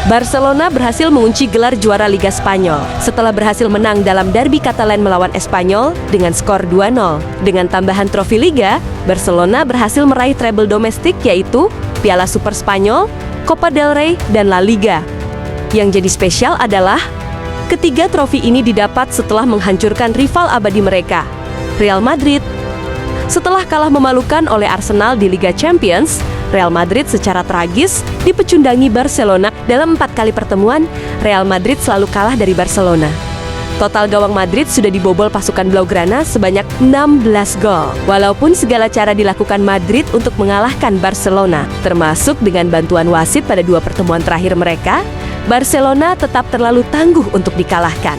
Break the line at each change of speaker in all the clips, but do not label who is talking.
Barcelona berhasil mengunci gelar juara Liga Spanyol setelah berhasil menang dalam derby Catalan melawan Espanyol dengan skor 2-0. Dengan tambahan trofi Liga, Barcelona berhasil meraih treble domestik yaitu Piala Super Spanyol, Copa del Rey, dan La Liga. Yang jadi spesial adalah ketiga trofi ini didapat setelah menghancurkan rival abadi mereka, Real Madrid. Setelah kalah memalukan oleh Arsenal di Liga Champions, Real Madrid secara tragis dipecundangi Barcelona. Dalam 4 kali pertemuan, Real Madrid selalu kalah dari Barcelona. Total gawang Madrid sudah dibobol pasukan Blaugrana sebanyak 16 gol. Walaupun segala cara dilakukan Madrid untuk mengalahkan Barcelona, termasuk dengan bantuan wasit pada 2 pertemuan terakhir mereka, Barcelona tetap terlalu tangguh untuk dikalahkan.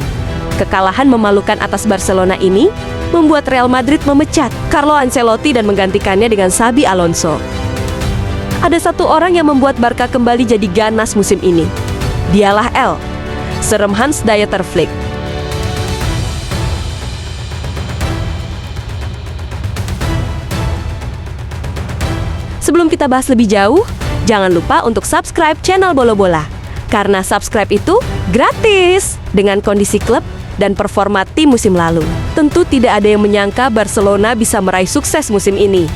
Kekalahan memalukan atas Barcelona ini membuat Real Madrid memecat Carlo Ancelotti dan menggantikannya dengan Xabi Alonso. Ada satu orang yang membuat Barca kembali jadi ganas musim ini. Dialah Sir Hans-Dieter Flick. Sebelum kita bahas lebih jauh, jangan lupa untuk subscribe channel Bola Bola. Karena subscribe itu gratis. Dengan kondisi klub dan performa tim musim lalu, tentu tidak ada yang menyangka Barcelona bisa meraih sukses musim ini.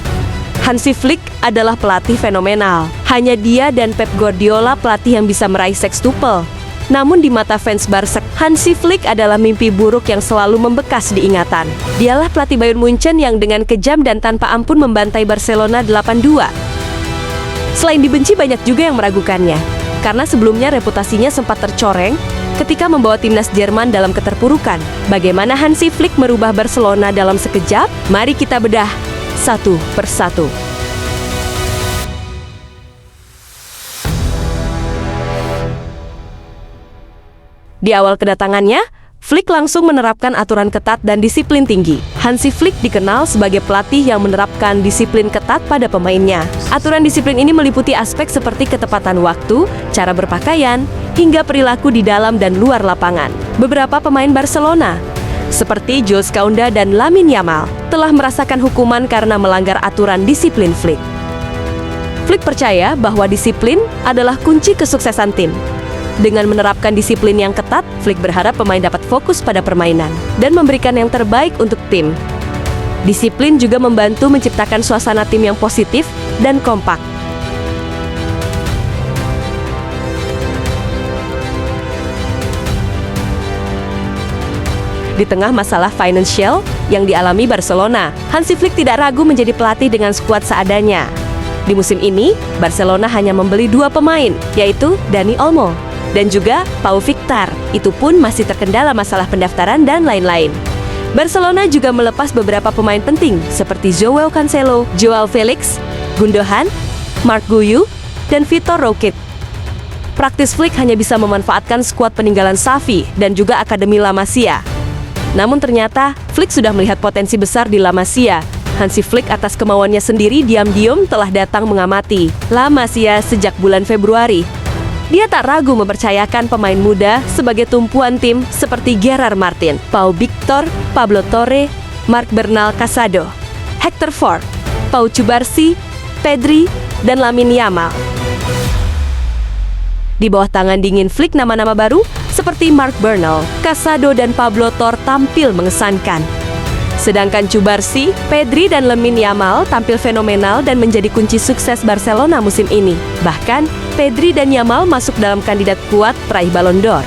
Hansi Flick adalah pelatih fenomenal. Hanya dia dan Pep Guardiola pelatih yang bisa meraih sextuple. Namun di mata fans Barca, Hansi Flick adalah mimpi buruk yang selalu membekas di ingatan. Dialah pelatih Bayern Munchen yang dengan kejam dan tanpa ampun membantai Barcelona 8-2. Selain dibenci, banyak juga yang meragukannya. Karena sebelumnya reputasinya sempat tercoreng ketika membawa timnas Jerman dalam keterpurukan. Bagaimana Hansi Flick merubah Barcelona dalam sekejap? Mari kita bedah satu persatu. Di awal kedatangannya, Flick langsung menerapkan aturan ketat dan disiplin tinggi. Hansi Flick dikenal sebagai pelatih yang menerapkan disiplin ketat pada pemainnya. Aturan disiplin ini meliputi aspek seperti ketepatan waktu, cara berpakaian, hingga perilaku di dalam dan luar lapangan. Beberapa pemain Barcelona, seperti Jules Koundé dan Lamine Yamal, telah merasakan hukuman karena melanggar aturan disiplin Flick. Flick percaya bahwa disiplin adalah kunci kesuksesan tim. Dengan menerapkan disiplin yang ketat, Flick berharap pemain dapat fokus pada permainan dan memberikan yang terbaik untuk tim. Disiplin juga membantu menciptakan suasana tim yang positif dan kompak. Di tengah masalah finansial yang dialami Barcelona, Hansi Flick tidak ragu menjadi pelatih dengan skuad seadanya. Di musim ini, Barcelona hanya membeli 2 pemain, yaitu Dani Olmo dan juga Pau Victor. Itu pun masih terkendala masalah pendaftaran dan lain-lain. Barcelona juga melepas beberapa pemain penting seperti Joao Cancelo, Joao Felix, Gundogan, Marc Guiu, dan Vitor Roque. Praktis Flick hanya bisa memanfaatkan skuad peninggalan Xavi dan juga Akademi La Masia. Namun ternyata, Flick sudah melihat potensi besar di La Masia. Hansi Flick atas kemauannya sendiri diam-diam telah datang mengamati La Masia sejak bulan Februari. Dia tak ragu mempercayakan pemain muda sebagai tumpuan tim seperti Gerard Martin, Pau Victor, Pablo Torre, Marc Bernal Casado, Hector Fort, Pau Cubarsí, Pedri, dan Lamine Yamal. Di bawah tangan dingin Flick, nama-nama baru seperti Marc Bernal, Casado, dan Pablo Torre tampil mengesankan. Sedangkan Cubarsí, Pedri, dan Lamine Yamal tampil fenomenal dan menjadi kunci sukses Barcelona musim ini. Bahkan, Pedri dan Yamal masuk dalam kandidat kuat peraih Ballon d'Or.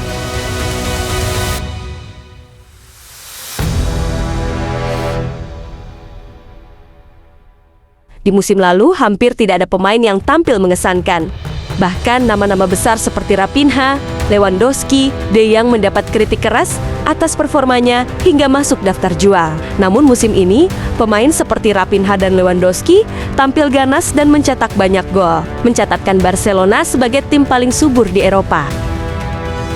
Di musim lalu, hampir tidak ada pemain yang tampil mengesankan. Bahkan nama-nama besar seperti Raphinha, Lewandowski, De Jong mendapat kritik keras atas performanya hingga masuk daftar jual. Namun musim ini, pemain seperti Raphinha dan Lewandowski tampil ganas dan mencetak banyak gol, mencatatkan Barcelona sebagai tim paling subur di Eropa.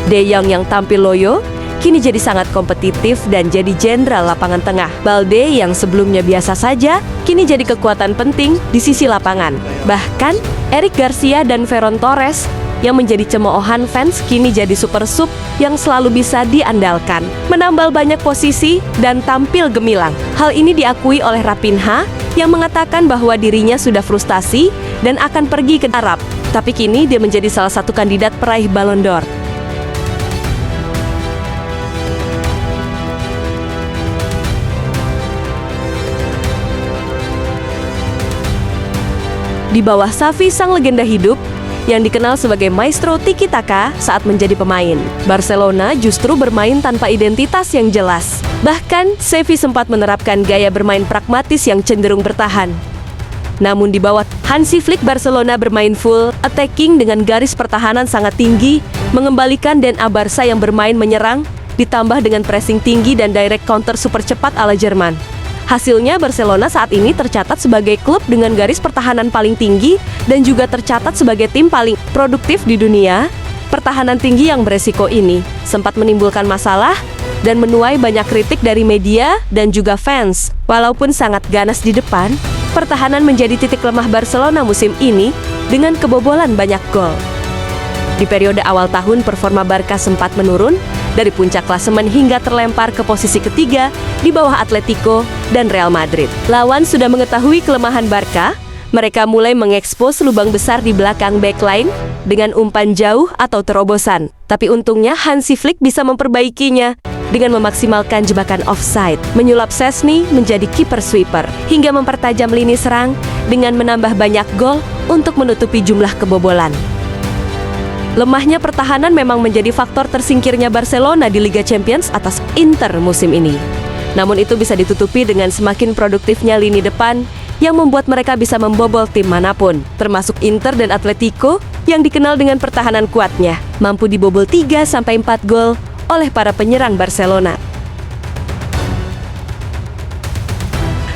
De Jong yang tampil loyo, kini jadi sangat kompetitif dan jadi jenderal lapangan tengah. Balde yang sebelumnya biasa saja, kini jadi kekuatan penting di sisi lapangan. Bahkan, Eric Garcia dan Ferran Torres yang menjadi cemoohan fans kini jadi super sub yang selalu bisa diandalkan, menambal banyak posisi dan tampil gemilang. Hal ini diakui oleh Raphinha yang mengatakan bahwa dirinya sudah frustasi dan akan pergi ke Arab. Tapi kini dia menjadi salah satu kandidat peraih Ballon d'Or. Di bawah Xavi sang legenda hidup yang dikenal sebagai maestro tiki-taka saat menjadi pemain, Barcelona justru bermain tanpa identitas yang jelas. Bahkan, Xavi sempat menerapkan gaya bermain pragmatis yang cenderung bertahan. Namun di bawah Hansi Flick, Barcelona bermain full attacking dengan garis pertahanan sangat tinggi, mengembalikan DNA Barca yang bermain menyerang, ditambah dengan pressing tinggi dan direct counter super cepat ala Jerman. Hasilnya, Barcelona saat ini tercatat sebagai klub dengan garis pertahanan paling tinggi dan juga tercatat sebagai tim paling produktif di dunia. Pertahanan tinggi yang beresiko ini sempat menimbulkan masalah dan menuai banyak kritik dari media dan juga fans. Walaupun sangat ganas di depan, pertahanan menjadi titik lemah Barcelona musim ini dengan kebobolan banyak gol. Di periode awal tahun, performa Barca sempat menurun dari puncak klasemen hingga terlempar ke posisi ketiga di bawah Atletico dan Real Madrid. Lawan sudah mengetahui kelemahan Barca, mereka mulai mengekspos lubang besar di belakang backline dengan umpan jauh atau terobosan. Tapi untungnya Hansi Flick bisa memperbaikinya dengan memaksimalkan jebakan offside, menyulap Szczesny menjadi kiper sweeper, hingga mempertajam lini serang dengan menambah banyak gol untuk menutupi jumlah kebobolan. Lemahnya pertahanan memang menjadi faktor tersingkirnya Barcelona di Liga Champions atas Inter musim ini. Namun itu bisa ditutupi dengan semakin produktifnya lini depan yang membuat mereka bisa membobol tim manapun, termasuk Inter dan Atletico yang dikenal dengan pertahanan kuatnya, mampu dibobol 3-4 gol oleh para penyerang Barcelona.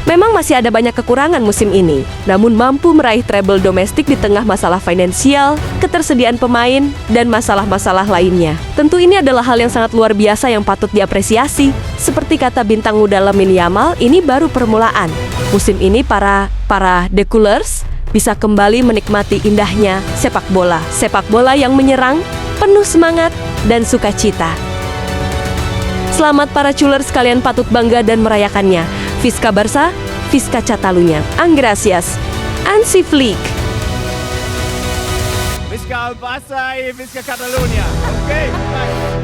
Memang masih ada banyak kekurangan musim ini, namun mampu meraih treble domestik di tengah masalah finansial, ketersediaan pemain, dan masalah-masalah lainnya. Tentu ini adalah hal yang sangat luar biasa yang patut diapresiasi. Seperti kata bintang muda Lamine Yamal, ini baru permulaan. Musim ini para The Coolers bisa kembali menikmati indahnya sepak bola yang menyerang, penuh semangat, dan sukacita. Selamat para Coolers, kalian patut bangga dan merayakannya. Visca Barça, Visca Catalunya. Gracias, Hansi Flick.
Visca Barça y Visca Catalunya. Okay, bye.